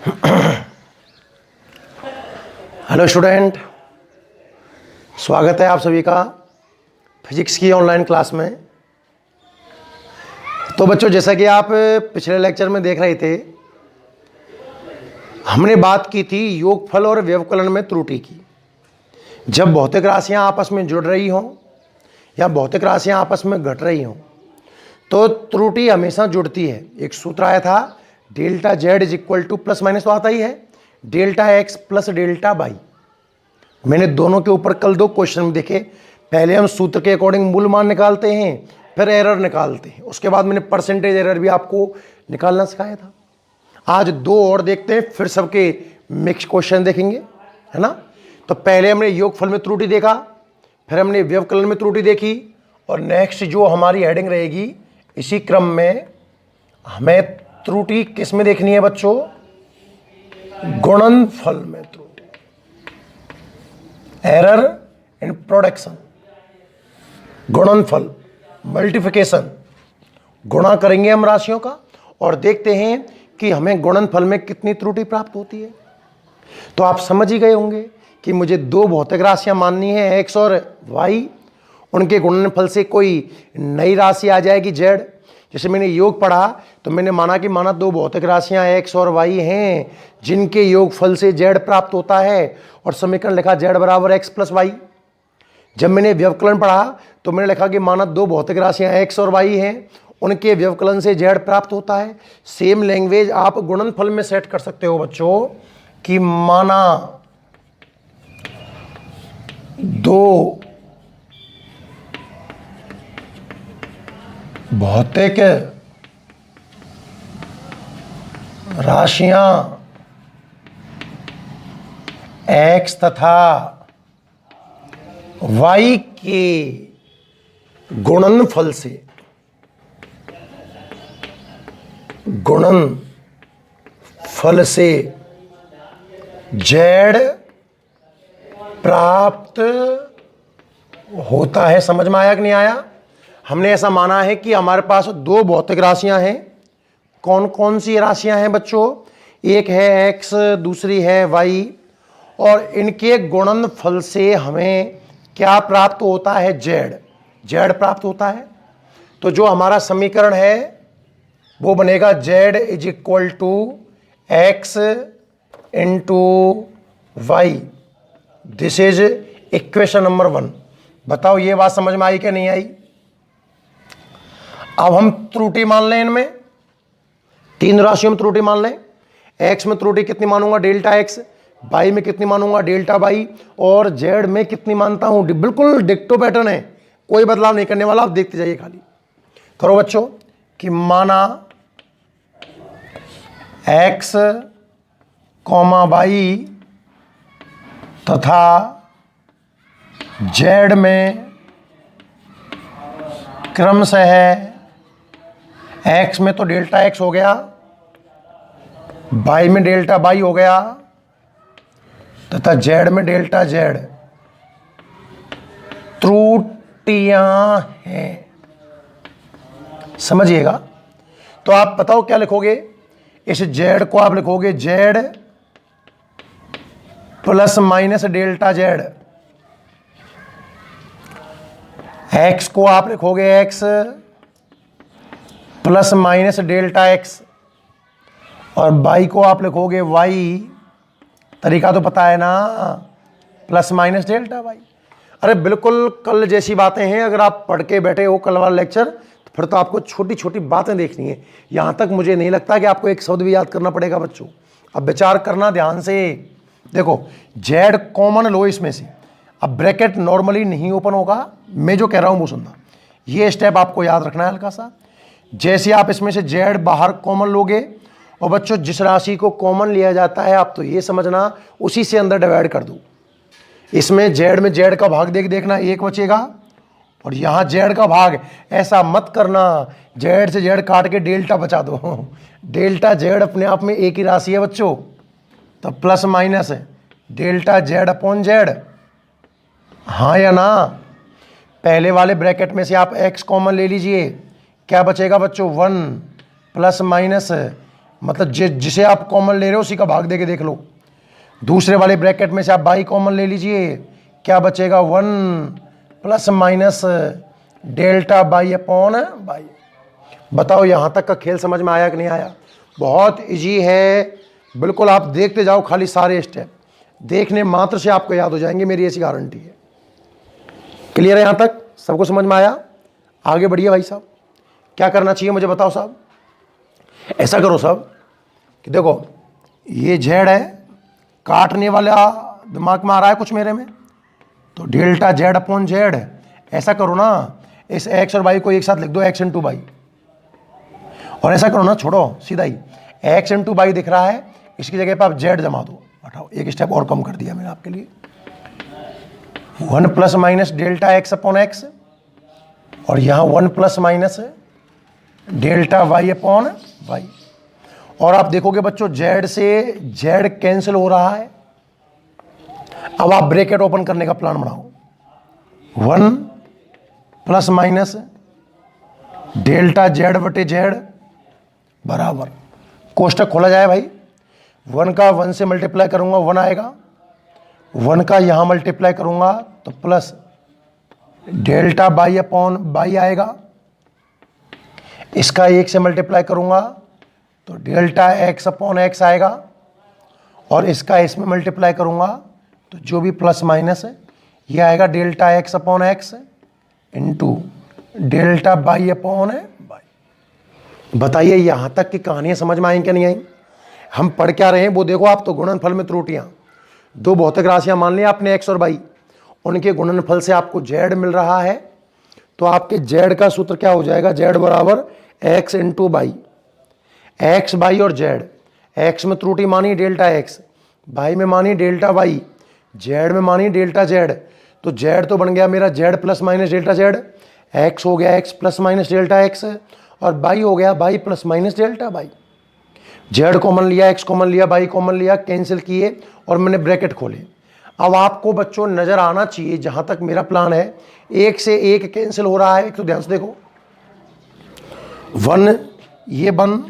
Hello student, स्वागत है आप सभी का फिजिक्स की ऑनलाइन क्लास में। तो बच्चों, जैसा कि आप पिछले लेक्चर में देख रहे थे, हमने बात की थी योगफल और व्यवकलन में त्रुटि की। जब भौतिक राशियां आपस में जुड़ रही हों या भौतिक राशियां आपस में घट रही हों तो त्रुटि हमेशा जुड़ती है। एक सूत्र आया था delta z is equal to plus minus तो आता ही है, delta x plus delta y. मैंने दोनों के ऊपर कल दो क्वेश्चन देखे। पहले हम सूत्र के अकॉर्डिंग मूल मान निकालते हैं, फिर एरर निकालते हैं। उसके बाद मैंने परसेंटेज एरर भी आपको निकालना सिखाया था। आज दो और देखते हैं, फिर सबके मिक्स क्वेश्चन देखेंगे, है ना। तो पहले हमने योगफल में त्रुटि देखा, फिर हमने व्यवकलन में त्रुटि देखी, और नेक्स्ट जो हमारी हेडिंग रहेगी इसी क्रम में हमें त्रुटि किस में देखनी है बच्चों? गुणनफल में त्रुटि, एरर इन प्रोडक्शन। गुणनफल, मल्टीप्लिकेशन, गुणा करेंगे हम राशियों का और देखते हैं कि हमें गुणनफल में कितनी त्रुटि प्राप्त होती है। तो आप समझ ही गए होंगे कि मुझे दो भौतिक राशियां माननी है, एक्स और वाई। उनके गुणनफल से कोई नई राशि आ जाएगी जेड। जैसे मैंने योग पढ़ा तो मैंने माना दो भौतिक राशियां एक्स और वाई हैं जिनके योगफल से जेड प्राप्त होता है, और समीकरण लिखा जेड बराबर एक्स प्लस वाई। जब मैंने व्यवकलन पढ़ा तो मैंने लिखा कि माना दो भौतिक राशियां एक्स और वाई हैं, उनके व्यवकलन से जेड प्राप्त होता है। सेम लैंग्वेज आप गुणनफल में सेट कर सकते हो बच्चों कि माना दो भौतिक राशियां x तथा y के गुणनफल से z प्राप्त होता है। समझ में आया कि नहीं आया? हमने ऐसा माना है कि हमारे पास दो भौतिक राशियां हैं। कौन कौन सी राशियां हैं बच्चों? एक है x, दूसरी है y, और इनके गुणनफल से हमें क्या प्राप्त होता है? z प्राप्त होता है। तो जो हमारा समीकरण है वो बनेगा z is equal to x into y. This is equation number 1। बताओ ये बात समझ में आई कि नहीं आई? अब हम त्रुटि मान लें, इनमें तीन राशियों में त्रुटि मान लें। एक्स में त्रुटि कितनी मानूंगा? Delta x. वाई में कितनी मानूंगा? Delta Y. और जेड में कितनी मानता हूं? बिल्कुल डिक्टो पैटर्न है, कोई बदलाव नहीं करने वाला। आप देखते जाइए, खाली करो बच्चों कि माना एक्स कॉमा वाई तथा जेड में क्रमशः है एक्स में तो डेल्टा एक्स हो गया, वाई में डेल्टा वाई हो गया, तथा जेड में डेल्टा जेड। त्रुटियां हैं, समझिएगा। तो आप बताओ क्या लिखोगे? इस जेड को आप लिखोगे Z plus minus delta Z. X को आप लिखोगे x plus minus delta x, और वाई को आप लिखोगे वाई। तरीका तो पता है ना, प्लस माइनस डेल्टा वाई। अरे बिल्कुल कल जैसी बातें हैं। अगर आप पढ़ के बैठे हो कल वाला लेक्चर, तो फिर तो आपको छोटी छोटी बातें देखनी है। यहाँ तक मुझे नहीं लगता कि आपको एक शब्द भी याद करना पड़ेगा बच्चों। अब विचार करना ध्यान से। देखो जेड कॉमन लो इसमें से। अब ब्रैकेट नॉर्मली नहीं ओपन होगा, मैं जो कह रहा हूँ वो सुनना। ये स्टेप आपको याद रखना है हल्का सा। जैसे आप इसमें से जेड बाहर कॉमन लोगे, और बच्चों जिस राशि को कॉमन लिया जाता है आप तो ये समझना उसी से अंदर डिवाइड कर दो। इसमें जेड में जेड का भाग देखना, एक बचेगा, और यहाँ जेड का भाग। ऐसा मत करना जेड से जेड काट के डेल्टा बचा दो। डेल्टा जेड अपने आप में एक ही राशि है बच्चों। तो plus minus delta z upon Z, हाँ या ना? पहले वाले ब्रैकेट में से आप x कॉमन ले लीजिए, क्या बचेगा बच्चों? 1 प्लस माइनस मतलब जिसे आप कॉमन ले रहे हो उसी का भाग दे के देख लो। दूसरे वाले ब्रैकेट में से आप बाई कॉमन ले लीजिए, क्या बचेगा 1 plus minus delta y upon by. बताओ यहाँ तक का खेल समझ में आया कि नहीं आया? बहुत इजी है, बिल्कुल आप देखते जाओ, खाली सारे स्टेप देखने मात्र से आपको याद हो जाएंगे, मेरी ऐसी गारंटी है। क्लियर है? यहाँ तक सबको समझ में आया? आगे बढ़िए भाई साहब, क्या करना चाहिए मुझे बताओ साहब। ऐसा करो साहब कि देखो ये जेड है, काटने वाला दिमाग में आ रहा है कुछ मेरे में, तो डेल्टा जेड अपॉन जेड। ऐसा करो ना, इस एक्स और वाई को एक साथ लिख दो, एक्स इंटू वाई। और ऐसा करो ना, छोड़ो सीधा ही, एक्स इंटू वाई दिख रहा है, इसकी जगह पर आप जेड जमा दो। हटाओ, एक स्टेप और कम कर दिया मैंने आपके लिए। 1 plus minus delta x upon x, और यहाँ 1 plus minus delta y upon y. और आप देखोगे बच्चों जेड से जेड कैंसिल हो रहा है। अब आप ब्रैकेट ओपन करने का प्लान बनाओ। 1 प्लस माइनस डेल्टा जेड बटे जेड बराबर, कोष्टक खोला जाए भाई। 1 का 1 से मल्टीप्लाई करूंगा 1 आएगा, 1 का यहां मल्टीप्लाई करूंगा तो plus delta y upon by आएगा। इसका 1 से मल्टीप्लाई करूंगा तो डेल्टा एक्स अपॉन एक्स आएगा, और इसका इसमें मल्टीप्लाई करूंगा तो जो भी प्लस माइनस है ये आएगा delta x upon x into delta y upon by. बताइए यहां तक की कहानियां समझ में आई क्या नहीं आई? हम पढ़ क्या रहे हैं वो देखो आप तो। गुणनफल में त्रुटियां, दो भौतिक राशियां मान लिया आपने एक्स और वाई, उनके गुणनफल से आपको जेड मिल रहा है, तो आपके जेड का सूत्र क्या हो जाएगा? जेड बराबर x into by. X by और जेड, एक्स में त्रुटि मानी डेल्टा एक्स, बाई में मानी डेल्टा वाई, जेड में मानी डेल्टा जेड। तो जेड तो बन गया मेरा Z plus minus delta Z, x हो गया x plus minus delta x, और बाई हो गया by plus minus delta by. Z common लिया, एक्स कॉमन लिया, बाई कॉमन लिया, कैंसिल किए और मैंने ब्रैकेट खोले। अब आपको बच्चों नजर आना चाहिए, जहां तक मेरा प्लान है, एक से एक कैंसिल हो रहा है। एक तो ध्यान से देखो, 1 ये 1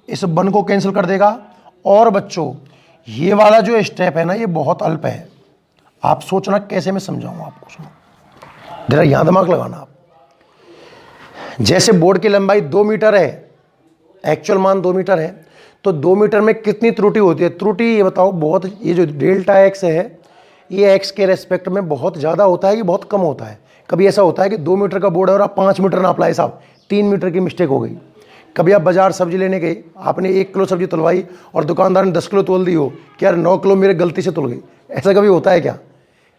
इस 1 को कैंसिल कर देगा। और बच्चों ये वाला जो स्टेप है ना, ये बहुत अल्प है। आप सोचना कैसे मैं समझाऊं आपको, सुनो जरा यहां दिमाग लगाना आप। जैसे बोर्ड की लंबाई 2 मीटर है, एक्चुअल मान 2 मीटर है, तो 2 मीटर में कितनी त्रुटि होती है? त्रुटि ये बताओ बहुत, ये जो डेल्टा एक्स है ये एक्स के रेस्पेक्ट में बहुत ज़्यादा होता है कि बहुत कम होता है? कभी ऐसा होता है कि 2 मीटर का बोर्ड है और आप 5 मीटर नाप लाए साहब, 3 मीटर की मिस्टेक हो गई। कभी आप बाजार सब्जी लेने गए, आपने 1 किलो सब्जी तुलवाई और दुकानदार ने 10 किलो तोल दी हो कि यार 9 किलो मेरे गलती से तुल गई। ऐसा कभी होता है क्या?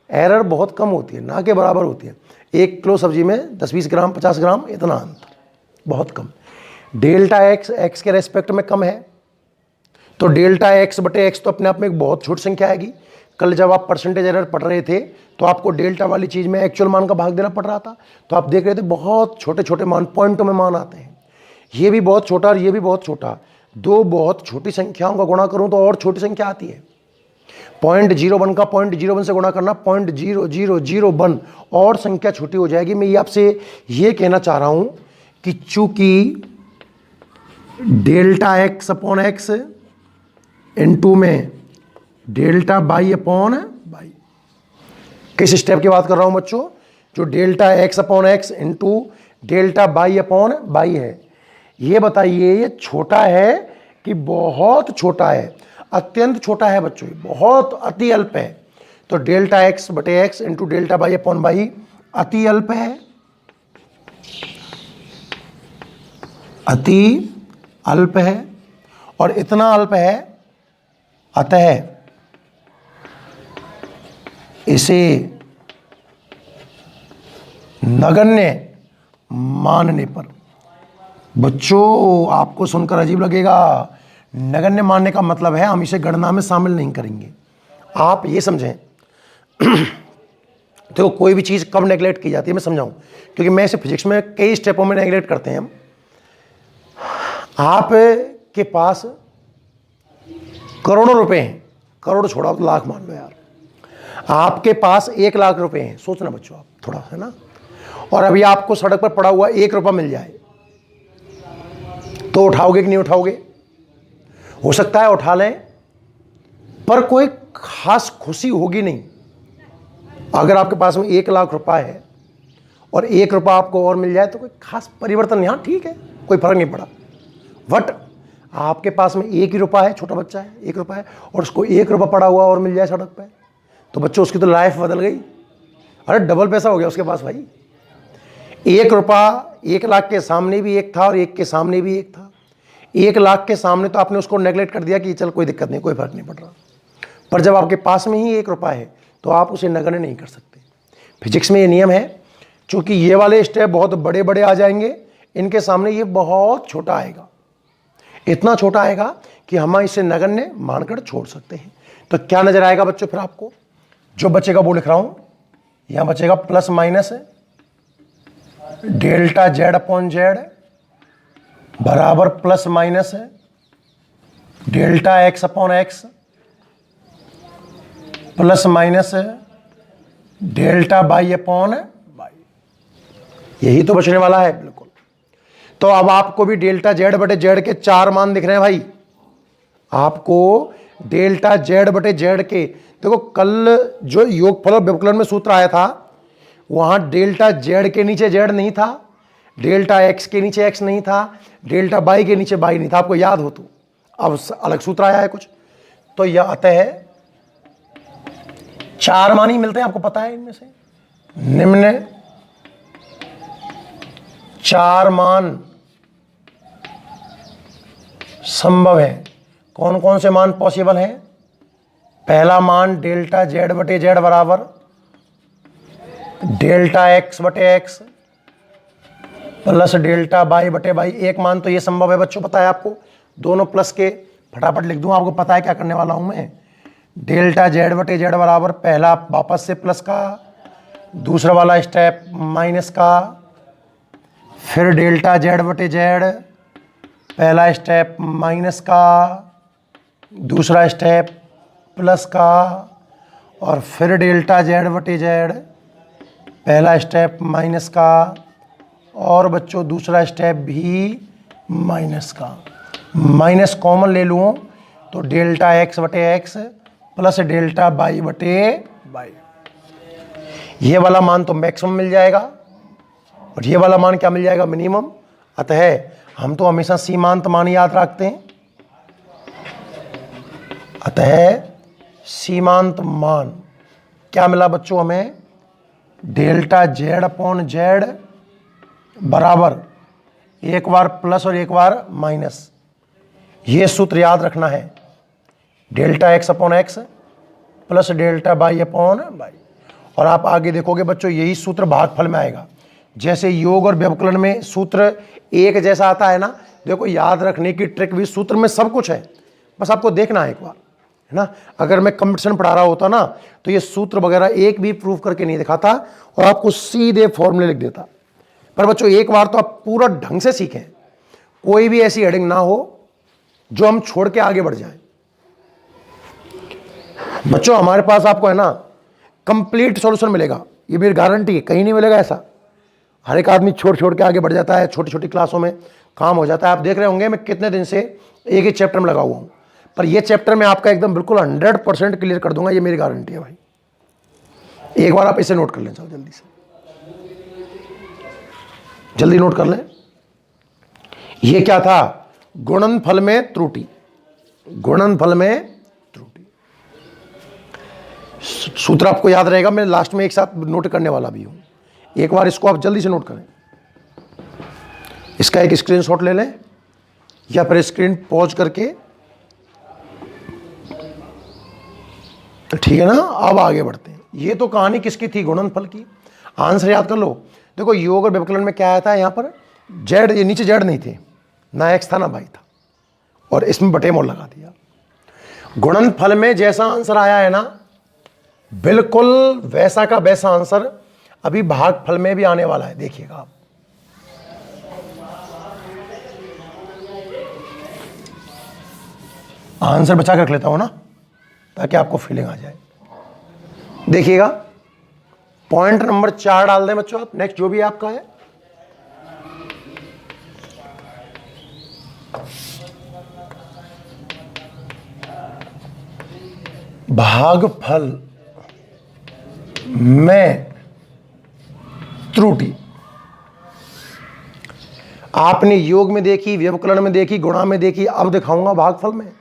एरर बहुत कम होती है, ना के बराबर होती है। 1 किलो सब्जी में 10-20 ग्राम 50 ग्राम इतना अंतर, बहुत कम। डेल्टा एक्स एक्स के रेस्पेक्ट में कम है, तो डेल्टा एक्स बटे एक्स तो अपने आप में एक बहुत छोटी संख्या आएगी। कल जब आप परसेंटेज एरर पढ़ रहे थे तो आपको डेल्टा वाली चीज़ में एक्चुअल मान का भाग देना पड़ रहा था, तो आप देख रहे थे बहुत छोटे छोटे मान, पॉइंटों में मान आते हैं। ये भी बहुत छोटा और ये भी बहुत छोटा, दो बहुत छोटी संख्याओं का गुणा करूं तो और छोटी संख्या आती है। 0.01 का 0.01 से गुणा करना 0.0001 और संख्या छोटी हो जाएगी। मैं ये आपसे ये कहना चाह रहा हूं कि चूंकि delta x upon x into में डेल्टा बाई अपॉन बाई, किस स्टेप की बात कर रहा हूं बच्चों? जो delta x upon x into delta y upon by है। ये बताइए ये छोटा है कि बहुत छोटा है? अत्यंत छोटा है बच्चों, बहुत अति अल्प है। तो डेल्टा एक्स बटे x into delta y upon by अति अल्प है, अति अल्प है। और इतना अल्प है, अतः इसे नगण्य मानने पर, बच्चों आपको सुनकर अजीब लगेगा, नगण्य मानने का मतलब है हम इसे गणना में शामिल नहीं करेंगे। आप ये समझें तो कोई भी चीज़ कब नेगलेक्ट की जाती है मैं समझाऊं, क्योंकि मैं इसे फिजिक्स में कई स्टेपों में नेगलेक्ट करते हैं हम। आप के पास करोड़ों रुपए हैं, करोड़ छोड़ा तो लाख मान लो यार, आपके पास 1 लाख रुपए हैं। सोचना बच्चों आप थोड़ा, है ना? और अभी आपको सड़क पर पड़ा हुआ 1 रुपया मिल जाए तो उठाओगे कि नहीं उठाओगे? हो सकता है उठा लें, पर कोई खास खुशी होगी नहीं। अगर आपके पास में 1 लाख रुपए है और 1 रुपया आपको और मिल जाए तो कोई खास परिवर्तन नहीं, हाँ ठीक है, कोई फर्क नहीं पड़ा। बट आपके पास में 1 ही रुपया है, छोटा बच्चा है, 1 रुपया है, और उसको 1 रुपया पड़ा हुआ और मिल जाए सड़क पे, तो बच्चों उसकी तो लाइफ बदल गई। अरे डबल पैसा हो गया उसके पास भाई। 1 रुपया 1 लाख के सामने भी 1 था और 1 के सामने भी 1 था। 1 लाख के सामने तो आपने उसको नेगलेक्ट कर दिया कि चल कोई दिक्कत नहीं, कोई फर्क नहीं पड़ रहा। पर जब आपके पास में ही 1 रुपया है तो आप उसे नगण्य नहीं कर सकते। फिजिक्स में ये नियम है, चूंकि ये वाले स्टेप बहुत बड़े बड़े आ जाएंगे, इनके सामने ये बहुत छोटा आएगा, इतना छोटा आएगा कि हम इसे नगण्य मानकर छोड़ सकते हैं। तो क्या नजर आएगा बच्चों फिर आपको? जो बचेगा वो लिख रहा हूं, यहां बचेगा plus minus delta z upon z बराबर plus minus delta x upon x plus minus delta y upon y. यही तो बचने वाला है बिल्कुल। तो अब आपको भी डेल्टा जेड बटे जेड के 4 मान दिख रहे हैं भाई। आपको डेल्टा जेड बटे जेड के, देखो कल जो योगफल और व्यवकलन में सूत्र आया था, वहां डेल्टा जेड के नीचे जेड नहीं था, डेल्टा एक्स के नीचे एक्स नहीं था, डेल्टा बाई के नीचे बाई नहीं था, आपको याद हो तो। अब अलग सूत्र आया है कुछ, तो यह अतः 4 मान ही मिलते हैं, आपको पता है। इनमें से निम्न 4 मान संभव है। कौन कौन से मान पॉसिबल हैं? पहला मान डेल्टा जेड बटे जेड बराबर डेल्टा एक्स बटे एक्स प्लस डेल्टा बाई बटे बाई। एक मान तो ये संभव है बच्चों, पता है आपको। दोनों प्लस के फटाफट लिख दूं, आपको पता है क्या करने वाला हूं मैं। डेल्टा जेड बटे जेड बराबर पहला वापस से प्लस का, दूसरा वाला स्टेप माइनस का, फिर डेल्टा जेड बटे जेड पहला स्टेप माइनस का, दूसरा स्टेप प्लस का, और फिर डेल्टा जेड बटे जेड पहला स्टेप माइनस का, और बच्चों दूसरा स्टेप भी माइनस का। माइनस कॉमन ले लूँ तो डेल्टा एक्स बटे एक्स प्लस डेल्टा बाई बटे बाई। ये वाला मान तो मैक्सिमम मिल जाएगा और ये वाला मान क्या मिल जाएगा? मिनिमम। अतः हम तो हमेशा सीमांत मान याद रखते हैं। अतः सीमांत मान क्या मिला बच्चों हमें? डेल्टा जेड अपॉन जेड बराबर एक बार प्लस और एक बार माइनस। ये सूत्र याद रखना है, delta x upon x plus delta y upon by. और आप आगे देखोगे बच्चों यही सूत्र भागफल में आएगा। जैसे योग और व्यवकलन में सूत्र एक जैसा आता है ना, देखो याद रखने की ट्रिक भी सूत्र में सब कुछ है, बस आपको देखना है एक बार, है ना। अगर मैं कंपटीशन पढ़ा रहा होता ना तो ये सूत्र वगैरह एक भी प्रूफ करके नहीं दिखाता और आपको सीधे फॉर्मूले लिख देता। पर बच्चों एक बार तो आप पूरा ढंग से सीखें, कोई भी ऐसी हेडिंग ना हो जो हम छोड़ के आगे बढ़ जाए। बच्चों हमारे पास आपको है ना कंप्लीट सॉल्यूशन मिलेगा, ये मेरी गारंटी है, कहीं नहीं मिलेगा ऐसा। हर एक आदमी छोड़ छोड़ के आगे बढ़ जाता है, छोटी छोटी क्लासों में काम हो जाता है। आप देख रहे होंगे मैं कितने दिन से एक ही चैप्टर में लगा हुआ हूं, पर ये चैप्टर में आपका एकदम बिल्कुल 100% क्लियर कर दूंगा, ये मेरी गारंटी है भाई। एक बार आप इसे नोट कर लें, चलो जल्दी से, जल्दी नोट कर लें। ये क्या था? गुणनफल में त्रुटि। गुणनफल में त्रुटि सूत्र आपको याद रहेगा, मैं लास्ट में एक साथ नोट करने वाला भी हूं। एक बार इसको आप जल्दी से नोट करें। इसका एक स्क्रीनशॉट ले लें या फिर स्क्रीन पॉज करके, ठीक है ना। अब आगे बढ़ते हैं। ये तो कहानी किसकी थी? गुणनफल की। आंसर याद कर लो। देखो योग और व्यवकलन में क्या आया था? यहां पर जेड, ये नीचे जेड नहीं थे, ना एक्स था ना बाई था, और इसमें बटे मोल लगा दिया। गुणनफल में जैसा आंसर आया है ना, बिल्कुल वैसा का वैसा आंसर अभी भागफल में भी आने वाला है, देखिएगा आप। आंसर बचा कर रख लेता हूं ना ताकि आपको फीलिंग आ जाए। देखिएगा पॉइंट नंबर 4 डाल दें बच्चों आप, नेक्स्ट जो भी आपका है। भागफल में त्रुटि आपने योग में देखी, व्यवकलन में देखी, गुणा में देखी, अब दिखाऊंगा भागफल में।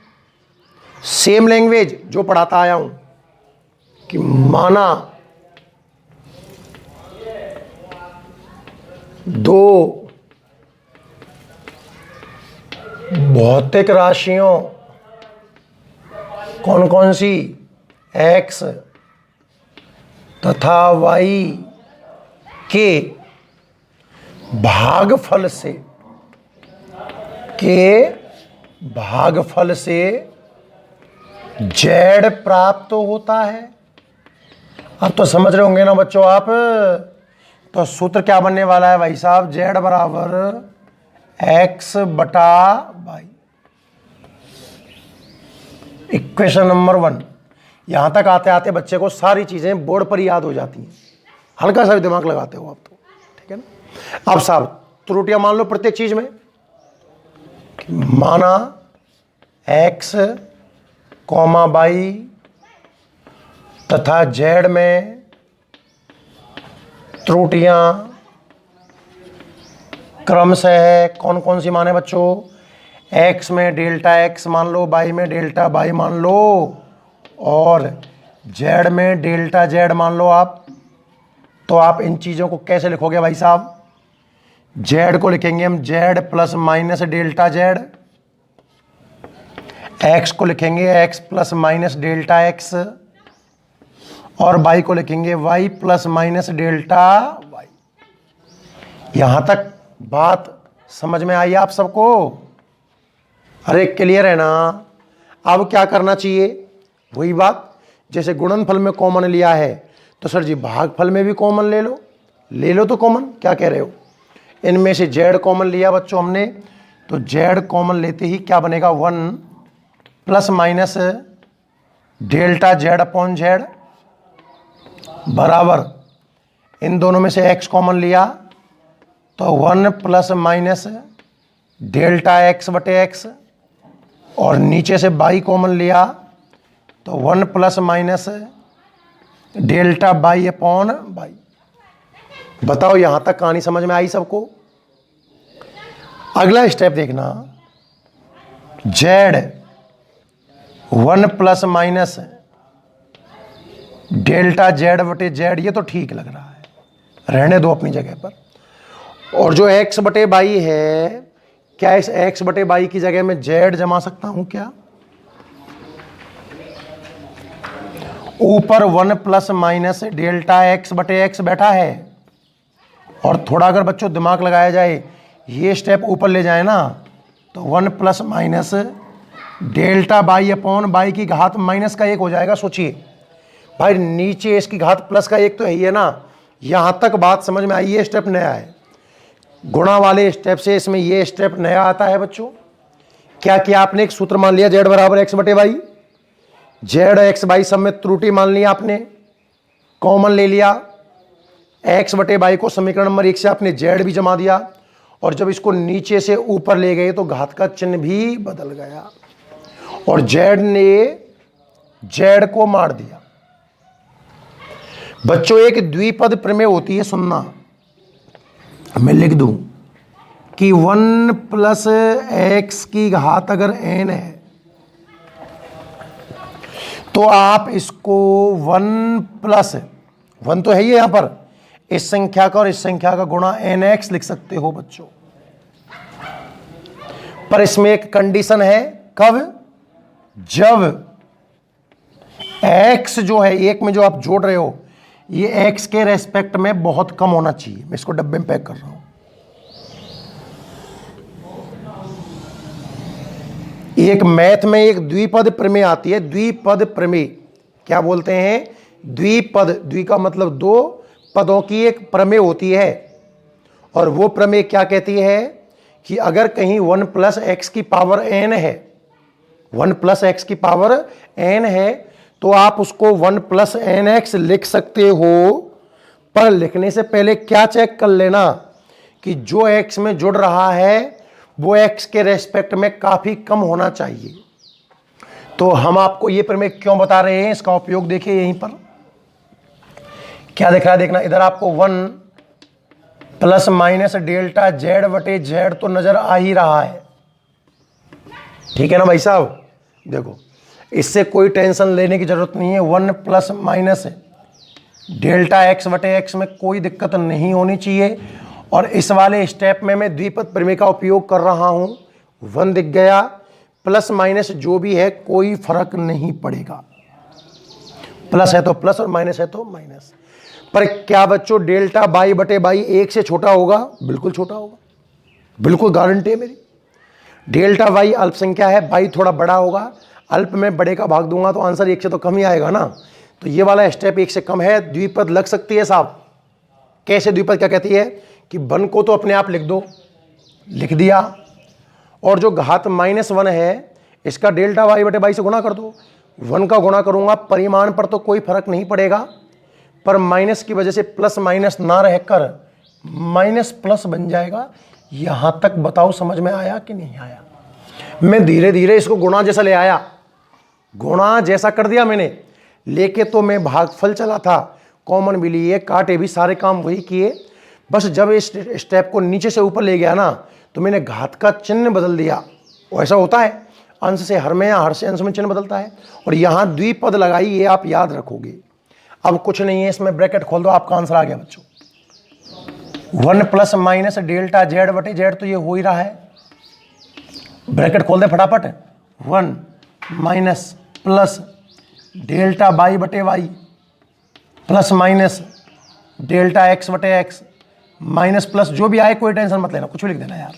सेम लैंग्वेज जो पढ़ाता आया हूं कि माना दो भौतिक राशियों कौन कौन सी, x तथा y के भागफल से z प्राप्त होता है। अब तो समझ रहे होंगे ना बच्चों आप, तो सूत्र क्या बनने वाला है भाई साहब, z बराबर x बटा वाई। Equation number 1। यहां तक आते आते बच्चे को सारी चीजें बोर्ड पर याद हो जाती हैं, हल्का सा भी दिमाग लगाते हो आप तो, ठीक है ना। अब साहब त्रुटियां मान लो प्रत्येक चीज में, माना x, y तथा z में त्रुटियां क्रमशः है। कौन कौन सी माने बच्चों, x में डेल्टा x मान लो, y में डेल्टा y मान लो, और z में डेल्टा z मान लो आप। तो आप इन चीज़ों को कैसे लिखोगे भाई साहब, z को लिखेंगे हम z plus minus delta z, x को लिखेंगे x plus minus delta x, और y को लिखेंगे y plus minus delta y। यहां तक बात समझ में आई आप सबको? अरे क्लियर है ना। अब क्या करना चाहिए, वही बात, जैसे गुणनफल में कॉमन लिया है तो सर जी भागफल में भी कॉमन ले लो तो कॉमन, क्या कह रहे हो। इनमें से z कॉमन लिया बच्चों हमने, तो z कॉमन लेते ही क्या बनेगा, 1 plus minus delta z upon z बराबर, इन दोनों में से x कॉमन लिया तो 1 प्लस माइनस डेल्टा x बटे x, और नीचे से y कॉमन लिया तो 1 plus minus delta y upon y। बताओ यहां तक कहानी समझ में आई सबको? अगला स्टेप देखना, z 1 plus minus delta z बटे z, ये तो ठीक लग रहा है, रहने दो अपनी जगह पर। और जो x बटे y है, क्या इस x बटे y की जगह में z जमा सकता हूं क्या? ऊपर 1 प्लस माइनस डेल्टा x बटे x बैठा है, और थोड़ा अगर बच्चों दिमाग लगाया जाए, ये स्टेप ऊपर ले जाए ना, तो 1 plus minus delta y upon y की घात माइनस का 1 हो जाएगा। सोचिए भाई, नीचे इसकी घात प्लस का 1 तो है ही है ना। यहां तक बात समझ में आई? ये स्टेप नया है, गुणा वाले स्टेप से इसमें ये स्टेप नया आता है बच्चों। क्या किया आपने, एक सूत्र मान लिया z बराबर x बटे y, z x y सब में त्रुटि मान लिया आपने, कॉमन ले लिया, x बटे y को समीकरण नंबर 1 से आपने z भी जमा दिया, और जब इसको नीचे से ऊपर ले गए तो घात का चिन्ह भी बदल गया, और z ने z को मार दिया। बच्चों एक द्विपद प्रमेय होती है, सुनना, मैं लिख दूं कि 1 प्लस x की घात अगर n है तो आप इसको 1 प्लस 1 तो है ही यहां पर, इस संख्या का और इस संख्या का गुणा nx लिख सकते हो बच्चों। पर इसमें एक कंडीशन है, कब, जब x जो है, एक में जो आप जोड़ रहे हो, ये x के रेस्पेक्ट में बहुत कम होना चाहिए। मैं इसको डब्बे में पैक कर रहा हूं। एक मैथ में एक द्विपद प्रमेय आती है, द्विपद प्रमेय क्या बोलते हैं, द्विपद, द्वि का मतलब 2 पदों की एक प्रमेय होती है। और वो प्रमेय क्या कहती है कि अगर कहीं 1 प्लस एक्स की पावर n है, 1 प्लस एक्स की पावर n है, तो आप उसको 1 प्लस एन एक्स लिख सकते हो। पर लिखने से पहले क्या चेक कर लेना कि जो x में जुड़ रहा है वो x के रेस्पेक्ट में काफी कम होना चाहिए। तो हम आपको ये प्रमेय क्यों बता रहे हैं, इसका उपयोग देखिए यहीं पर क्या दिख रहा है, देखना इधर आपको 1 प्लस माइनस डेल्टा जेड बटे जेड तो नजर आ ही रहा है, ठीक है ना भाई साहब। देखो इससे कोई टेंशन लेने की जरूरत नहीं है, 1 प्लस माइनस डेल्टा एक्स बटे एक्स में कोई दिक्कत नहीं होनी चाहिए। और इस वाले स्टेप में मैं द्विपद प्रमेय का उपयोग कर रहा हूं, 1 दिख गया, प्लस माइनस जो भी है कोई फर्क नहीं पड़ेगा, प्लस है तो प्लस और माइनस है तो माइनस। पर क्या बच्चों डेल्टा बाई बटे बाई 1 से छोटा होगा? बिल्कुल छोटा होगा, बिल्कुल गारंटी है मेरी। डेल्टा वाई अल्पसंख्या है, बाई थोड़ा बड़ा होगा, अल्प में बड़े का भाग दूंगा तो आंसर 1 से तो कम ही आएगा ना। तो ये वाला स्टेप 1 से कम है, द्विपद लग सकती है साहब। कैसे द्विपद क्या कहती है कि 1 को तो अपने आप लिख दो, लिख दिया, और जो घात -1 है इसका डेल्टा वाई बटे बाई से गुणा कर दो। 1 का गुणा करूंगा, परिमाण पर तो कोई फर्क नहीं पड़ेगा, पर माइनस की वजह से प्लस माइनस ना रहकर माइनस प्लस बन जाएगा। यहां तक बताओ समझ में आया कि नहीं आया? मैं धीरे धीरे इसको गुणा जैसा ले आया, गुणा जैसा कर दिया मैंने, लेके तो मैं भागफल चला था, कॉमन भी लिए, काटे भी, सारे काम वही किए। बस जब इस स्टेप को नीचे से ऊपर ले गया ना तो मैंने घात का चिन्ह बदल दिया। ऐसा होता है, अंश से हर में या हर से अंश में चिन्ह बदलता है। और यहां द्विपद लगाई, ये आप याद रखोगे। अब कुछ नहीं है, इसमें ब्रैकेट खोल दो, आपका आंसर आ गया बच्चों। 1 प्लस माइनस डेल्टा जेड बटे जेड तो ये हो ही रहा है, ब्रैकेट खोल दे फटाफट। 1 माइनस प्लस डेल्टा बाई बटे y plus minus delta x बटे एक्स माइनस प्लस जो भी आए कोई टेंशन मत लेना, कुछ भी लिख देना यार।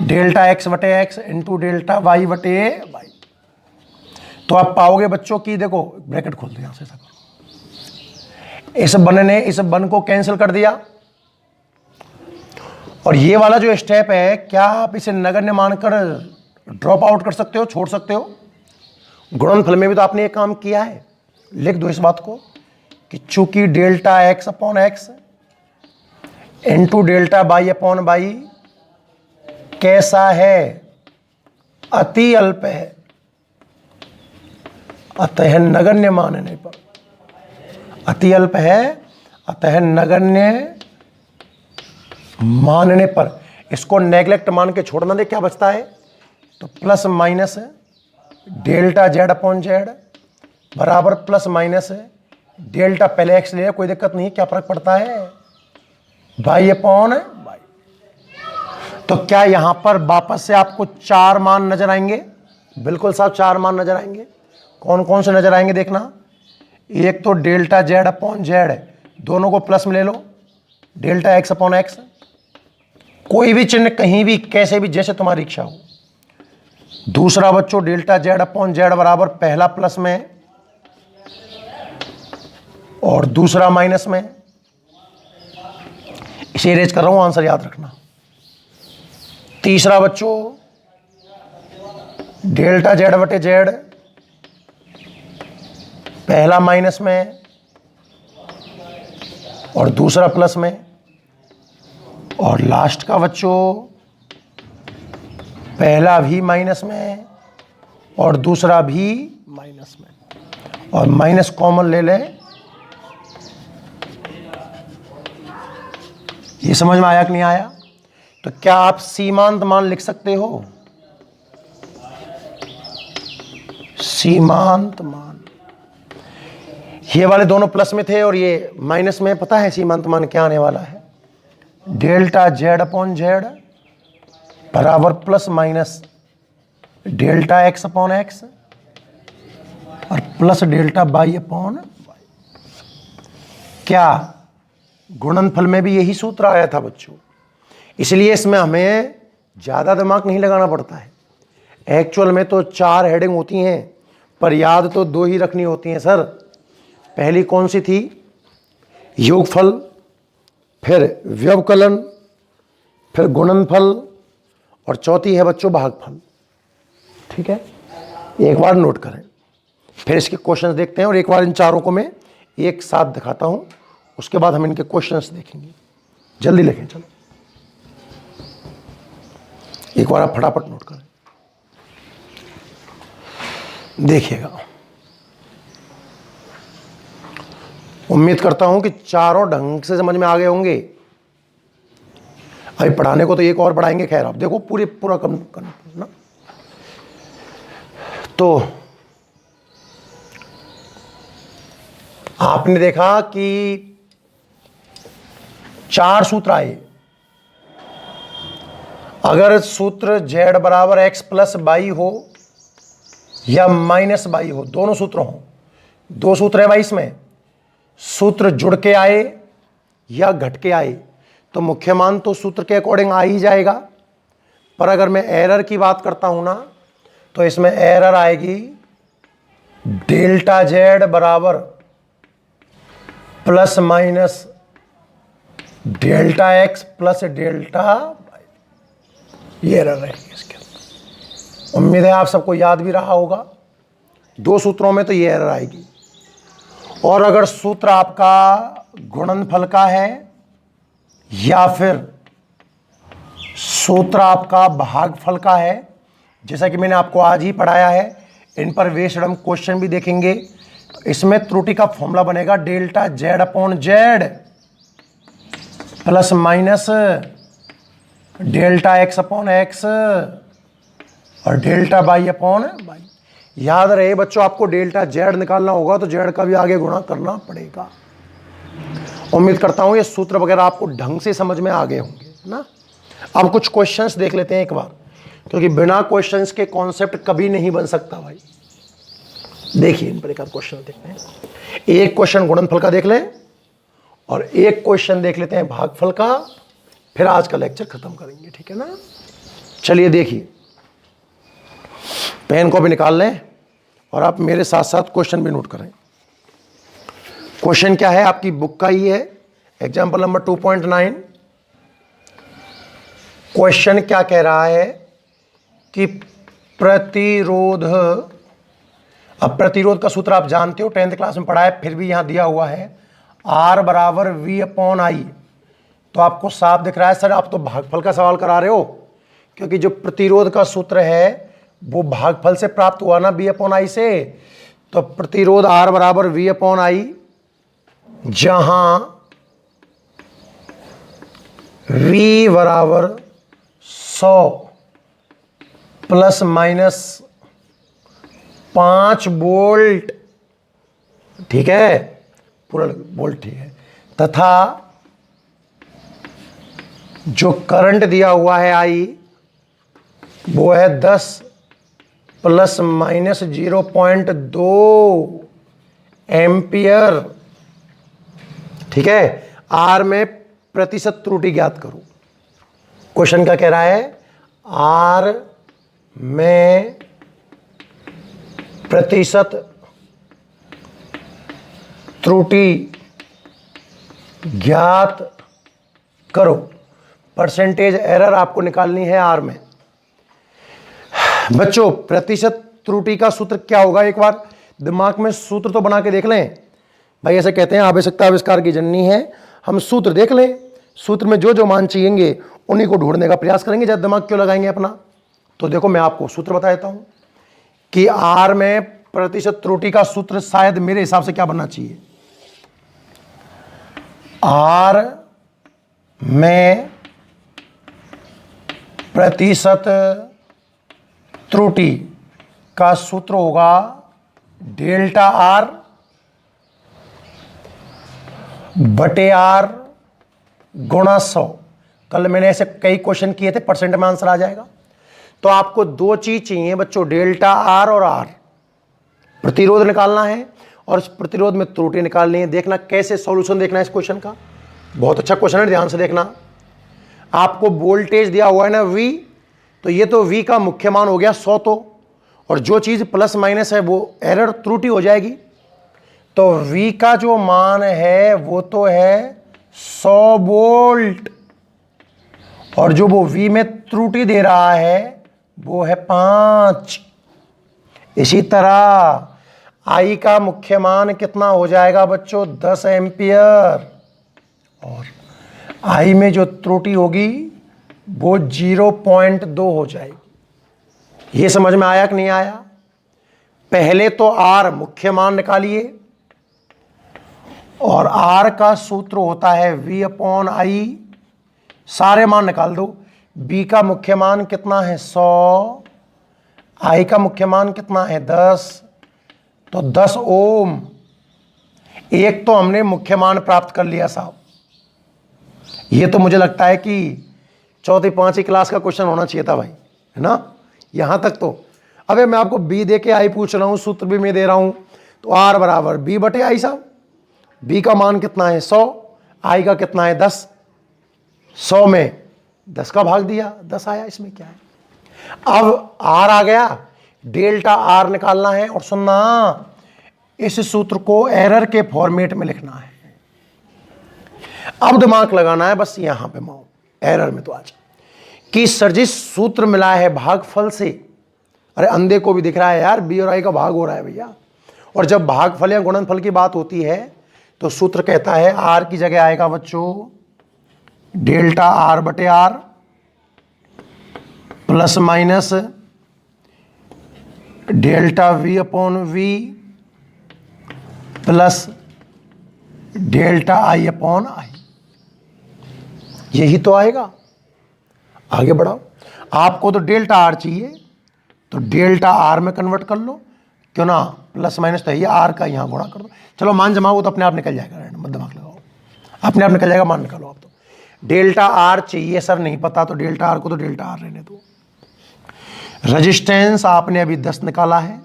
डेल्टा एक्स बटे एक्स इंटू डेल्टा वाई बटे वाई। तो आप पाओगे बच्चों की, देखो ब्रैकेट खोल दिया, ऐसा करो, इस बन ने इस बन को कैंसिल कर दिया। और ये वाला जो स्टेप है, क्या आप इसे नगण्य मानकर ड्रॉप आउट कर सकते हो, छोड़ सकते हो? गुणनफल में भी तो आपने ये काम किया है। लिख दो इस बात को कि चूंकि delta x upon x into delta y upon by कैसा है? अति अल्प है, अतः नगण्य मानने पर, अति अल्प है अतः नगण्य मानने पर इसको नेग्लेक्ट मान के छोड़ना दे, क्या बचता है? तो plus minus delta z upon z बराबर प्लस माइनस डेल्टा, पहले एक्स ले, कोई दिक्कत नहीं, क्या फर्क पड़ता है? By upon by. तो क्या यहां पर वापस से आपको 4 मान नजर आएंगे? बिल्कुल साहब 4 मान नजर आएंगे। कौन कौन से नजर आएंगे देखना। एक तो डेल्टा जेड अपॉन जेड, दोनों को प्लस में ले लो, डेल्टा एक्स अपॉन एक्स, कोई भी चिन्ह कहीं भी कैसे भी जैसे तुम्हारी इच्छा हो। दूसरा बच्चों डेल्टा जेड अपॉन जेड बराबर पहला प्लस में और दूसरा माइनस में। इसे इरेज कर रहा हूं, आंसर याद रखना। तीसरा बच्चों डेल्टा जेड बटे जेड पहला माइनस में और दूसरा प्लस में। और लास्ट का बच्चों पहला भी माइनस में और दूसरा भी माइनस में, और माइनस कॉमन ले लें। ये समझ में आया कि नहीं आया? तो क्या आप सीमांत मान लिख सकते हो? सीमांत मान, ये वाले दोनों प्लस में थे और ये माइनस में। पता है सीमांत मान क्या आने वाला है? डेल्टा जेड अपॉन जेड बराबर plus minus delta x upon x और plus delta y upon y. क्या गुणनफल में भी यही सूत्र आया था बच्चों? इसलिए इसमें हमें ज़्यादा दिमाग नहीं लगाना पड़ता है। एक्चुअल में तो 4 हेडिंग होती हैं, पर याद तो 2 ही रखनी होती हैं सर। पहली कौन सी थी? योगफल, फिर व्यवकलन, फिर गुणनफल, और चौथी है बच्चों भागफल। ठीक है, एक बार नोट करें, फिर इसके क्वेश्चंस देखते हैं। और एक बार इन चारों को मैं एक साथ दिखाता हूं, उसके बाद हम इनके क्वेश्चंस देखेंगे। जल्दी लिखें, चलो एक बार आप फटाफट नोट करें। देखिएगा, उम्मीद करता हूं कि चारों ढंग से समझ में आ गए होंगे। अभी पढ़ाने को तो एक और पढ़ाएंगे, खैर आप देखो पूरा कम ना। तो आपने देखा कि 4 सूत्र आए। अगर सूत्र z बराबर x प्लस बाई हो या माइनस बाई हो, दोनों सूत्र हो, 2 सूत्र है भाई इसमें, सूत्र जुड़ के आए या घट के आए तो मुख्य मान तो सूत्र के अकॉर्डिंग आ ही जाएगा। पर अगर मैं एरर की बात करता हूं ना, तो इसमें एरर आएगी डेल्टा z बराबर plus minus delta x plus delta, ये एरर रहेगी इसके अंदर। उम्मीद है आप सबको याद भी रहा होगा, 2 सूत्रों में तो ये एरर आएगी। और अगर सूत्र आपका गुणनफल का है या फिर सूत्र आपका भागफल का है, जैसा कि मैंने आपको आज ही पढ़ाया है, इन पर बेस्ड हम क्वेश्चन भी देखेंगे। इसमें त्रुटि का फॉर्मूला बनेगा delta z upon z plus minus delta x upon x और डेल्टा बाई अपॉन बाई। याद रहे बच्चों, आपको डेल्टा z निकालना होगा तो z का भी आगे गुणा करना पड़ेगा। उम्मीद करता हूं ये सूत्र वगैरह आपको ढंग से समझ में आ गए होंगे ना। अब कुछ क्वेश्चंस देख लेते हैं एक बार, क्योंकि बिना क्वेश्चंस के कॉन्सेप्ट कभी नहीं बन सकता भाई। देखिए इन पर एक क्वेश्चन देखते हैं। एक क्वेश्चन गुणनफल का देख लें और एक क्वेश्चन देख लेते हैं भागफल का, फिर आज का लेक्चर खत्म करेंगे, ठीक है ना। चलिए देखिए, पेन को भी निकाल लें और आप मेरे साथ साथ क्वेश्चन भी नोट करें। क्वेश्चन क्या है, आपकी बुक का ही है, एग्जाम्पल नंबर 2.9। क्वेश्चन क्या कह रहा है कि प्रतिरोध, अब प्रतिरोध का सूत्र आप जानते हो, 10th क्लास में पढ़ा है, फिर भी यहां दिया हुआ है R बराबर V अपॉन आई। तो आपको साफ दिख रहा है सर आप तो भागफल का सवाल करा रहे हो, क्योंकि जो प्रतिरोध का सूत्र है वो भागफल से प्राप्त हुआ ना, V अपॉन आई से। तो प्रतिरोध R बराबर V अपॉन आई, जहां V बराबर 100 प्लस माइनस 5 वोल्ट, ठीक है, पूरा वोल्ट ठीक है, तथा जो करंट दिया हुआ है I वो है 10 प्लस माइनस 0.2 एम्पियर, ठीक है। R में प्रतिशत त्रुटि ज्ञात करो। क्वेश्चन क्या कह रहा है, R में प्रतिशत त्रुटि ज्ञात करो। परसेंटेज एरर आपको निकालनी है R में। बच्चों प्रतिशत त्रुटि का सूत्र क्या होगा, एक बार दिमाग में सूत्र तो बना के देख लें भाई। ऐसे कहते हैं आवश्यकता आविष्कार की जननी है, हम सूत्र देख लें, सूत्र में जो जो मान चाहिए उन्हीं को ढूंढने का प्रयास करेंगे, जब दिमाग क्यों लगाएंगे अपना। तो देखो मैं आपको सूत्र बता देता हूं कि R में प्रतिशत त्रुटि का सूत्र शायद मेरे हिसाब से क्या बनना चाहिए, R में प्रतिशत त्रुटि का सूत्र होगा डेल्टा R बटे R गुणा 100। कल मैंने ऐसे कई क्वेश्चन किए थे, परसेंट में आंसर आ जाएगा। तो आपको 2 चीज चाहिए बच्चों, डेल्टा R और R। प्रतिरोध निकालना है और इस प्रतिरोध में त्रुटि निकालनी है। देखना कैसे सॉल्यूशन देखना है इस क्वेश्चन का, बहुत अच्छा क्वेश्चन है, ध्यान से देखना। आपको वोल्टेज दिया हुआ है ना V, तो ये तो V का मुख्य मान हो गया 100, तो और जो चीज प्लस माइनस है वो एरर त्रुटि हो जाएगी। तो V का जो मान है वो तो है 100 वोल्ट, और जो वो V में त्रुटि दे रहा है वो है 5। इसी तरह I का मुख्य मान कितना हो जाएगा बच्चों, 10 एम्पियर, और I में जो त्रुटि होगी वो 0.2 हो जाएगी। ये समझ में आया कि नहीं आया। पहले तो आर मुख्य मान निकालिए, और आर का सूत्र होता है v अपॉन आई, सारे मान निकाल दो। b का मुख्य मान कितना है 100, i का मुख्य मान कितना है 10, तो 10 ओम। एक तो हमने मुख्य मान प्राप्त कर लिया साहब। ये तो मुझे लगता है कि चौथी पांचवी क्लास का क्वेश्चन होना चाहिए था भाई, है ना, यहां तक तो। अबे मैं आपको b दे के आई पूछ रहा हूं, सूत्र भी मैं दे रहा हूं, तो r बराबर b बटे आई साहब। b का मान कितना है 100, i का कितना है 10, 100 में 10 का भाग दिया, 10 आया, इसमें क्या है। अब r आ गया, डेल्टा r निकालना है, और सुनना इस सूत्र को एरर के फॉर्मेट में लिखना है। अब दिमाग लगाना है बस यहां पे माओ एरर में तो आज कि सर जी सूत्र मिला है भागफल से। अरे अंधे को भी दिख रहा है यार, बी और आई का भाग हो रहा है भैया। और जब भागफल या गुणनफल की बात होती है तो सूत्र कहता है आर की जगह आएगा बच्चों डेल्टा आर बटे r plus minus delta v upon v plus delta i upon i. यही तो आएगा। आगे बढ़ाओ, आपको तो डेल्टा आर चाहिए तो डेल्टा आर में कन्वर्ट कर लो, क्यों ना, प्लस माइनस तो ये आर का यहां गुणा कर दो। चलो मान जमाओ तो अपने आप निकल जाएगा, मत दिमाग लगाओ, अपने आप निकल जाएगा, मान निकालो आप। तो डेल्टा आर चाहिए सर, नहीं पता तो डेल्टा आर को तो डेल्टा आर रहने दो। रेजिस्टेंस आपने अभी 10 निकाला है,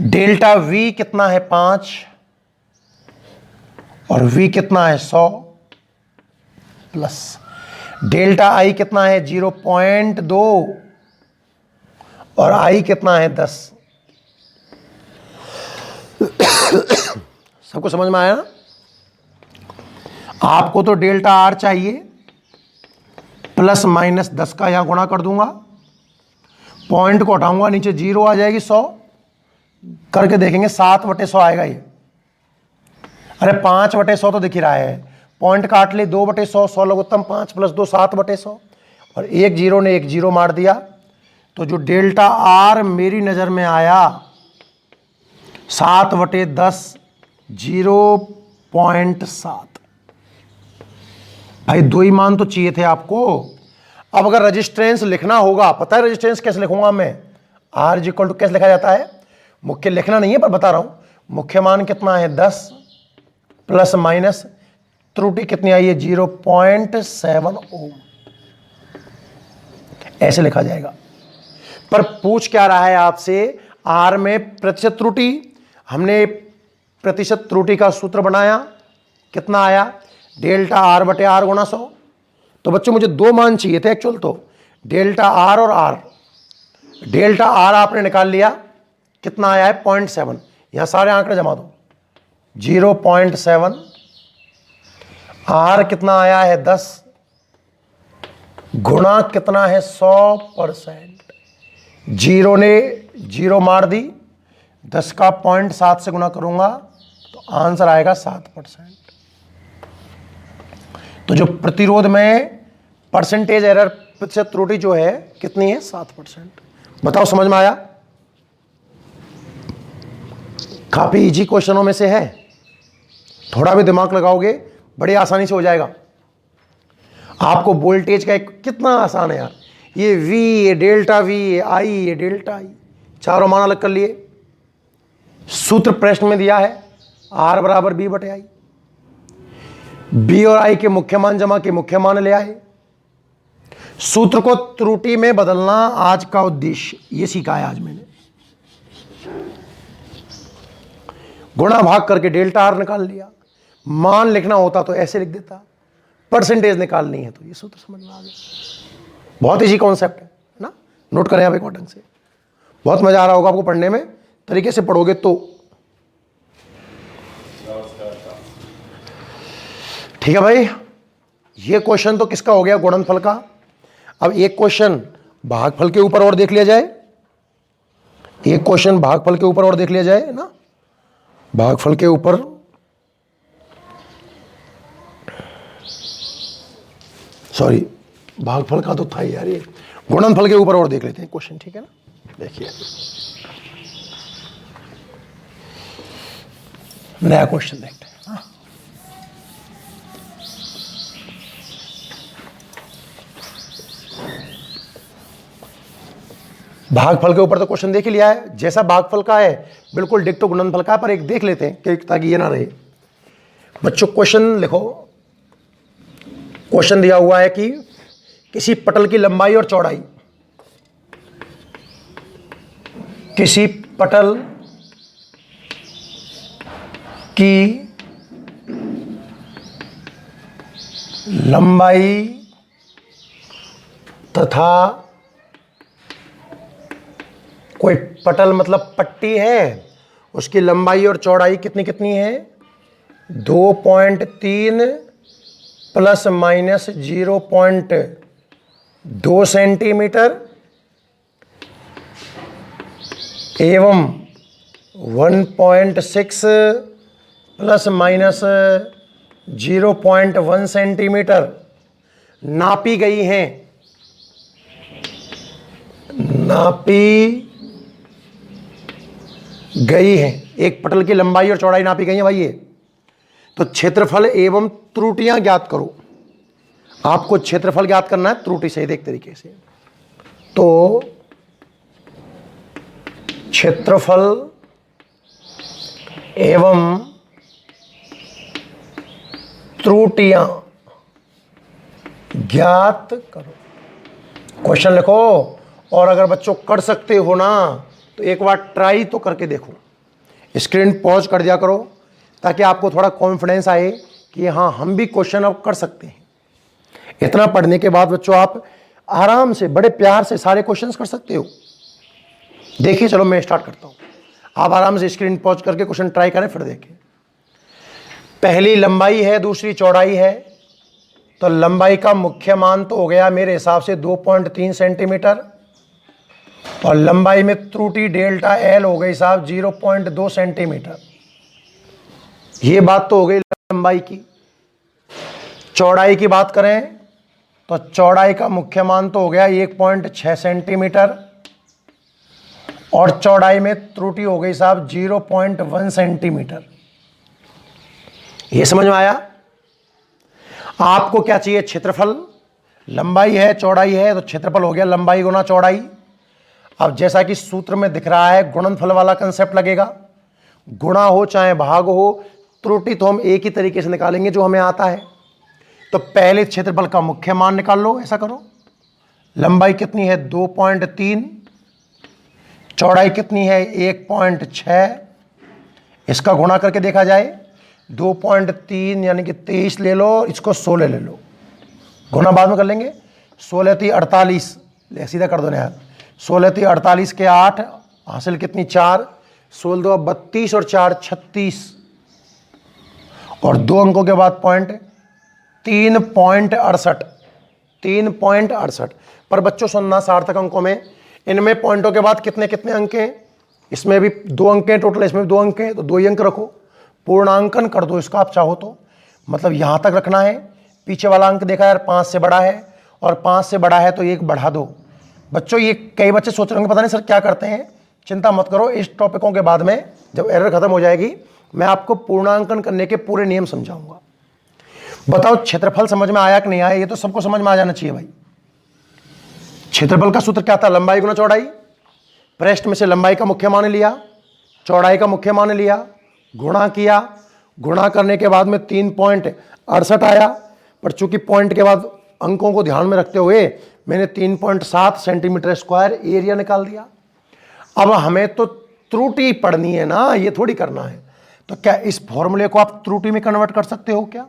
डेल्टा वी कितना है 5 और वी कितना है 100 प्लस डेल्टा आई कितना है 0.2 और आई कितना है 10। सबको समझ में आया ना। आपको तो डेल्टा आर चाहिए, प्लस माइनस 10 का यहां गुणा कर दूंगा, पॉइंट को हटाऊंगा, नीचे 0 आ जाएगी, 100 करके देखेंगे 7/100 आएगा ये। अरे 5/100 तो दिख ही रहा है, पॉइंट काट ले 2/100, 100 लघुत्तम 5 प्लस 2 7/100 और एक जीरो ने एक जीरो मार दिया। तो जो डेल्टा आर मेरी नजर में आया 7/10 0.7। भाई दो ही मान तो चाहिए थे आपको। अब अगर रेजिस्टेंस लिखना होगा, पता है रेजिस्टेंस कैसे लिखूंगा मैं, आर इज इक्वल टू कैसे लिखा जाता है, मुख्य लिखना नहीं है पर बता रहा हूं, मुख्य मान कितना है 10 प्लस माइनस त्रुटि कितनी आई है 0.7 ओम, ऐसे लिखा जाएगा। पर पूछ क्या रहा है आपसे, आर में प्रतिशत त्रुटि, हमने प्रतिशत त्रुटि का सूत्र बनाया, कितना आया डेल्टा आर बटे आर गुणा 100। तो बच्चों मुझे दो मान चाहिए थे एक्चुअल, तो डेल्टा आर और आर। डेल्टा आर आपने निकाल लिया, कितना आया है 0.7, यहां सारे आंकड़े जमा दो 0.7, आर कितना आया है 10 गुणा कितना है 100%, जीरो ने जीरो मार दी, 10 का 0.7 से गुणा करूंगा तो आंसर आएगा 7%। तो जो प्रतिरोध में परसेंटेज एरर प्रतिशत त्रुटि जो है कितनी है 7%। बताओ समझ में आया। काफी इजी क्वेश्चनों में से है, थोड़ा भी दिमाग लगाओगे बड़ी आसानी से हो जाएगा। आपको वोल्टेज का एक कितना आसान है यार, ये V, ये डेल्टा V, ये I, ये डेल्टा I, चारों मान अलग कर लिए। सूत्र प्रश्न में दिया है R बराबर B बटे I, B और I के मुख्य मान जमा के मुख्य मान ले आए। सूत्र को त्रुटि में बदलना आज का उद्देश्य, ये सीखा है आज मैंने। गुणा भाग करके डेल्टा R निकाल लिया, मान लिखना होता तो ऐसे लिख देता, परसेंटेज निकालनी है तो ये सूत्र समझ में आ गया। बहुत इजी कॉन्सेप्ट है ना, नोट करें आप एक ढंग से, बहुत मजा आ रहा होगा आपको पढ़ने में, तरीके से पढ़ोगे तो। ठीक है भाई, ये क्वेश्चन तो किसका हो गया, गुणनफल का। अब एक क्वेश्चन भागफल के ऊपर और देख लिया जाए, एक क्वेश्चन भागफल के ऊपर और देख लिया जाए ना, भागफल के ऊपर। सॉरी भागफल का तो था यार, ये गुणनफल के ऊपर और देख लेते हैं क्वेश्चन, ठीक है ना। देखिए नया क्वेश्चन देखते हैं। हाँ। भागफल के ऊपर तो क्वेश्चन देख ही लिया है, जैसा भागफल का है बिल्कुल डिक्टो गुणनफल का, पर एक देख लेते हैं कि ताकि ये ना रहे। बच्चों क्वेश्चन लिखो। क्वेश्चन दिया हुआ है कि किसी पटल की लंबाई और चौड़ाई, किसी पटल की लंबाई तथा कोई पटल मतलब पट्टी है, उसकी लंबाई और चौड़ाई कितनी कितनी है, 2.3 प्लस माइनस 0.2 सेंटीमीटर एवं 1.6 प्लस माइनस 0.1 सेंटीमीटर नापी गई हैं, नापी गई है। एक पटल की लंबाई और चौड़ाई नापी गई है भाई ये। तो क्षेत्रफल एवं त्रुटियां ज्ञात करो। आपको क्षेत्रफल ज्ञात करना है त्रुटि सहित एक तरीके से। तो क्षेत्रफल एवं त्रुटियां ज्ञात करो। क्वेश्चन लिखो, और अगर बच्चों कर सकते हो ना तो एक बार ट्राई तो करके देखो। स्क्रीन पॉज कर दिया करो ताकि आपको थोड़ा कॉन्फिडेंस आए कि हाँ हम भी क्वेश्चन अब कर सकते हैं। इतना पढ़ने के बाद बच्चों आप आराम से बड़े प्यार से सारे क्वेश्चंस कर सकते हो। देखिए चलो मैं स्टार्ट करता हूँ, आप आराम से स्क्रीन पॉज करके क्वेश्चन ट्राई करें फिर देखें। पहली लंबाई है, दूसरी चौड़ाई है, तो लंबाई का मुख्य मान तो हो गया मेरे हिसाब से 2.3 सेंटीमीटर, और लंबाई में त्रुटि डेल्टा एल हो गई साहब 0.2 सेंटीमीटर। ये बात तो हो गई लंबाई की। चौड़ाई की बात करें तो चौड़ाई का मुख्य मान तो हो गया 1.6 सेंटीमीटर, और चौड़ाई में त्रुटि हो गई साहब 0.1 सेंटीमीटर। ये समझ में आया? आपको क्या चाहिए? क्षेत्रफल। लंबाई है चौड़ाई है तो क्षेत्रफल हो गया लंबाई गुना चौड़ाई। अब जैसा कि सूत्र में दिख रहा है गुणनफल वाला कंसेप्ट लगेगा, गुणा हो चाहे भाग हो, त्रुटि तो हम एक ही तरीके से निकालेंगे जो हमें आता है। तो पहले क्षेत्रफल का मुख्य मान निकाल लो। ऐसा करो, लंबाई कितनी है 2.3, चौड़ाई कितनी है 1.6, इसका गुणा करके देखा जाए 2.3 यानी कि 23 ले लो, इसको 16 ले लो, गुणा बाद में कर लेंगे। 16 थी 48, ले सीधा कर दो ना यार, 16 थी 48 के 8 हासिल कितनी 4, 16 दो 32 और 4 36, और 2 अंकों के बाद पॉइंट 3.68, 3.68। पर बच्चों सुनना, सार्थक अंकों में इनमें पॉइंटों के बाद कितने कितने अंक हैं? इसमें भी 2 अंक हैं टोटल, इसमें भी 2 अंक हैं, तो 2 ही अंक रखो। पूर्णांकन कर दो इसका आप चाहो तो, मतलब यहाँ तक रखना है। पीछे वाला अंक देखा यार 5 से बड़ा है, और 5 से बड़ा है तो 1 बढ़ा दो। बच्चों ये कई बच्चे सोच रहे होंगे पता नहीं सर क्या करते हैं। चिंता मत करो, इस टॉपिकों के बाद में जब एरर खत्म हो जाएगी मैं आपको पूर्णांकन करने के पूरे नियम समझाऊंगा। बताओ क्षेत्रफल समझ में आया कि नहीं आया? ये तो सबको समझ में आ जाना चाहिए भाई। क्षेत्रफल का सूत्र क्या था? लंबाई गुना चौड़ाई। पृष्ठ में से लंबाई का मुख्य मान लिया, चौड़ाई का मुख्य मान लिया, गुणा किया, गुणा करने के बाद में 3.68 आया। पर चूंकि पॉइंट के बाद अंकों को ध्यान में रखते हुए मैंने 3.7 सेंटीमीटर स्क्वायर एरिया निकाल दिया। अब हमें तो त्रुटि पढ़नी है ना, ये थोड़ी करना है। तो क्या इस फॉर्मूले को आप त्रुटि में कन्वर्ट कर सकते हो क्या?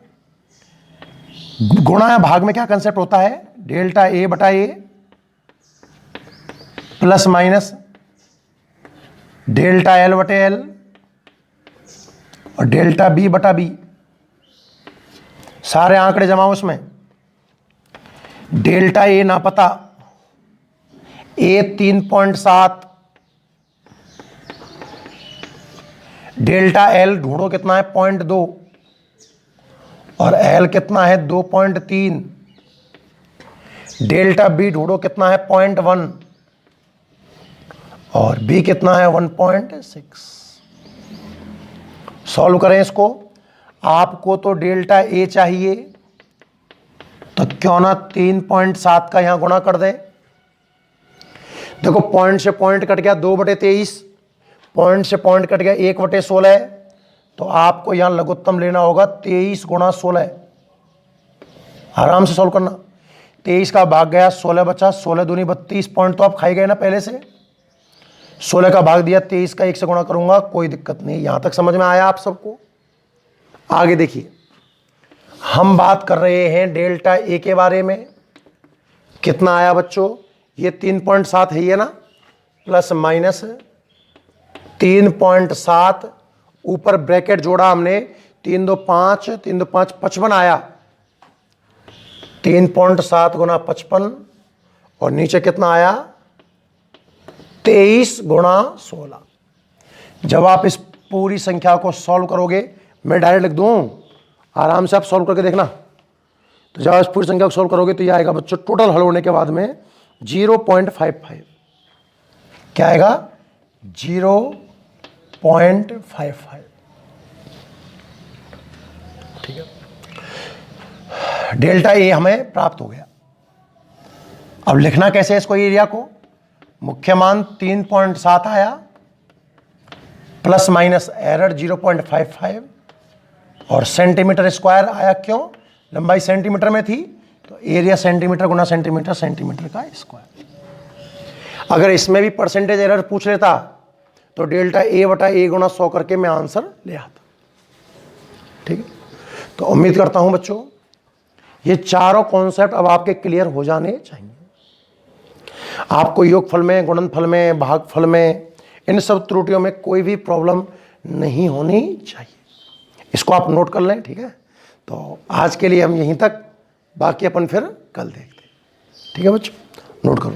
गुणा या भाग में क्या कंसेप्ट होता है? डेल्टा ए बटा ए प्लस माइनस डेल्टा एल बटे एल और डेल्टा बी बटा बी। सारे आंकड़े जमा उसमें। डेल्टा ए ना पता, ए 3.7, डेल्टा एल ढूंढो कितना है 0.2, और एल कितना है 2.3, डेल्टा बी ढूंढो कितना है 0.1, और b कितना है 1.6। सॉल्व करें इसको। आपको तो डेल्टा a चाहिए, तो क्यों ना 3.7 का यहां गुणा कर दें। देखो पॉइंट से पॉइंट कट गया 2/23, पॉइंट से पॉइंट कट गया 1/16, तो आपको यहां लघुत्तम लेना होगा 23 गुणा 16। आराम से सॉल्व करना। 23 का भाग गया 16 बचा, 16 दूनी 32, पॉइंट तो आप खाई गए ना पहले से। 16 का भाग दिया, 23 का 1 से गुणा करूंगा, कोई दिक्कत नहीं। यहां तक समझ में आया आप सबको? आगे देखिए, हम बात कर रहे हैं डेल्टा ए के बारे में। कितना आया बच्चों? ये 3.7 है ये ना, प्लस माइनस 3.7, ऊपर ब्रैकेट जोड़ा हमने, 3 2 5, 3 2 5 55 आया। 3.7 गुना 55, और नीचे कितना आया 23 गुणा 16। जब आप इस पूरी संख्या को सॉल्व करोगे, मैं डायरेक्ट लिख दूं, आराम से आप सॉल्व करके देखना। तो जब इस पूरी संख्या को सॉल्व करोगे तो ये आएगा बच्चों, टोटल हल होने के बाद में 0.55। क्या आएगा? 0.55। ठीक है, डेल्टा ए हमें प्राप्त हो गया। अब लिखना कैसे है इसको, एरिया को? मुख्य मान 3.7 आया, प्लस माइनस एरर 0.55, और सेंटीमीटर स्क्वायर आया। क्यों? लंबाई सेंटीमीटर में थी, तो एरिया सेंटीमीटर गुना सेंटीमीटर, सेंटीमीटर का स्क्वायर। अगर इसमें भी परसेंटेज एरर पूछ लेता तो डेल्टा ए बटा ए गुना 100 करके मैं आंसर ले आता। ठीक है, तो उम्मीद करता हूं बच्चों ये चारों कॉन्सेप्ट अब आपके क्लियर हो जाने चाहिए। आपको योगफल में, गुणनफल में, भागफल में, इन सब त्रुटियों में कोई भी प्रॉब्लम नहीं होनी चाहिए। इसको आप नोट कर लें। ठीक है, तो आज के लिए हम यहीं तक, बाकी अपन फिर कल देखते हैं। ठीक है बच्चों, नोट करो।